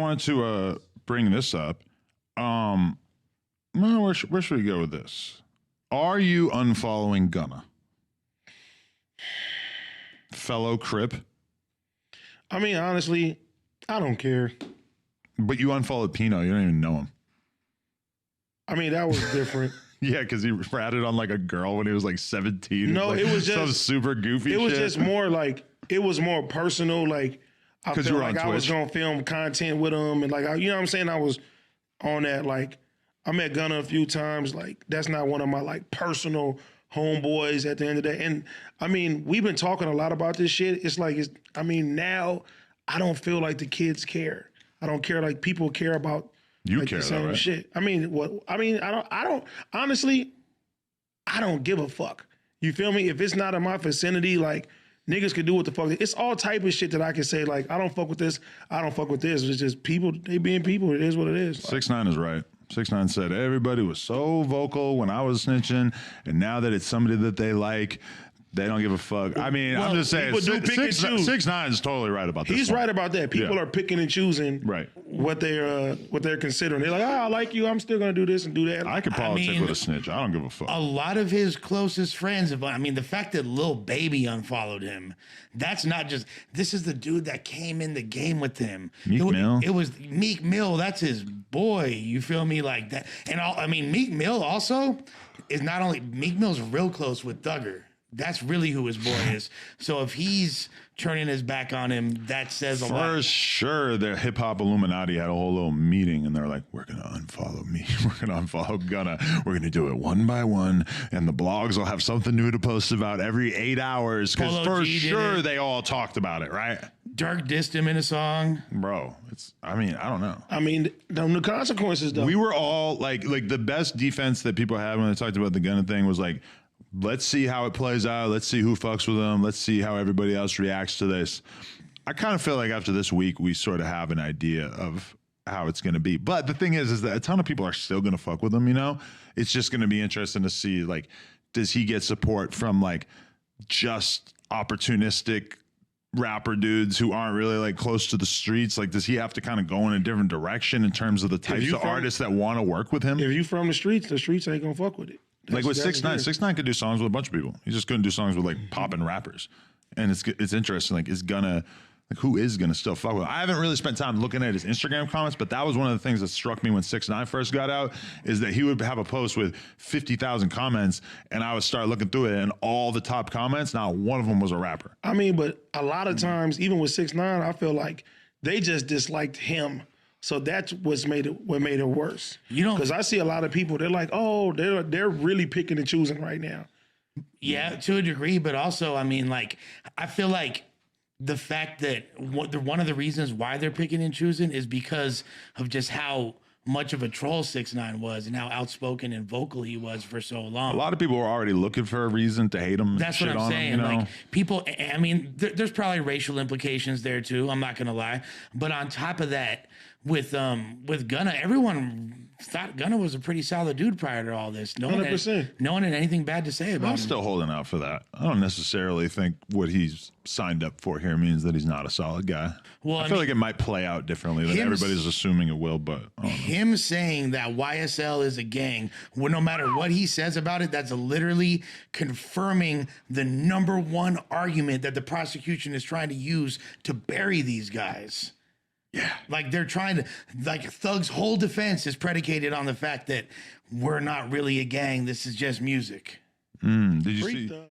wanted to bring this up. Well, where should we go with this? Are you unfollowing Gunna? Fellow Crip? I mean, honestly, I don't care. But you unfollowed Pino. You don't even know him. I mean, that was different. Yeah, because he ratted on like a girl when he was like 17. No, like it was just some super goofy shit. It was just more like, it was more personal. Like, I felt like I was going to film content with him. And like, you know what I'm saying? I was on that. Like, I met Gunna a few times. Like, that's not one of my like personal homeboys at the end of the day. And I mean, we've been talking a lot about this shit. It's like, I mean, now I don't feel like the kids care. I don't care like people care about you like care the same though, right? shit. I mean, I don't honestly, I don't give a fuck. You feel me? If it's not in my vicinity, like niggas can do what the fuck. It's all type of shit that I can say, like, I don't fuck with this, I don't fuck with this. It's just people, they being people. It is what it is. 6ix9ine is right. 6ix9ine said everybody was so vocal when I was snitching, and now that it's somebody that they like, they don't give a fuck. I mean, I'm just saying, 6ix9ine is totally right about this. He's right about that. People are picking and choosing what they're considering. They're like, I like you. I'm still gonna do this and do that. I could politic with a snitch. I don't give a fuck. A lot of his closest friends, I mean, the fact that Lil Baby unfollowed him, that's not just, this is the dude that came in the game with him. Meek Mill. It was Meek Mill. That's his boy. You feel me? Like that. And I mean, Meek Mill also is not only, Meek Mill's real close with Thugger. That's really who his boy is. So if he's turning his back on him, that says a lot. For sure, the hip hop Illuminati had a whole little meeting, and they're like, "We're gonna unfollow me. We're gonna unfollow Gunna. We're gonna do it one by one, and the blogs will have something new to post about every 8 hours." Because for sure, they all talked about it, right? Dirk dissed him in a song, bro. I mean, I don't know. I mean, the consequences though. We were all like the best defense that people had when they talked about the Gunna thing was like, let's see how it plays out. Let's see who fucks with them. Let's see how everybody else reacts to this. I kind of feel like after this week, we sort of have an idea of how it's going to be. But the thing is that a ton of people are still going to fuck with him, you know? It's just going to be interesting to see, like, does he get support from, like, just opportunistic rapper dudes who aren't really, like, close to the streets? Like, does he have to kind of go in a different direction in terms of the types of artists that want to work with him? If you from the streets ain't going to fuck with it. Like with 6ix9ine could do songs with a bunch of people. He just couldn't do songs with like poppin' rappers. And it's interesting. Like, who is gonna still fuck with him? I haven't really spent time looking at his Instagram comments, but that was one of the things that struck me when 6ix9ine first got out, is that he would have a post with 50,000 comments, and I would start looking through it, and all the top comments, not one of them was a rapper. I mean, but a lot of times, even with 6ix9ine, I feel like they just disliked him. So that's what made it worse. You know, because I see a lot of people, they're like, oh, they're really picking and choosing right now. Yeah, to a degree, but also, I mean, like, I feel like the fact that one of the reasons why they're picking and choosing is because of just how much of a troll 6ix9ine was and how outspoken and vocal he was for so long. A lot of people were already looking for a reason to hate him. That's what I'm saying. Like, people, I mean, there's probably racial implications there too. I'm not gonna lie, but on top of that, with Gunna, everyone thought Gunna was a pretty solid dude prior to all this. No 100%. No one had anything bad to say about him. I'm still holding out for that. I don't necessarily think what he's signed up for here means that he's not a solid guy. Well, I feel like it might play out differently than everybody's assuming it will, but him saying that YSL is a gang, well, no matter what he says about it, that's literally confirming the #1 argument that the prosecution is trying to use to bury these guys. Yeah. Like, they're trying to, like, Thug's whole defense is predicated on the fact that we're not really a gang. This is just music. Did you see?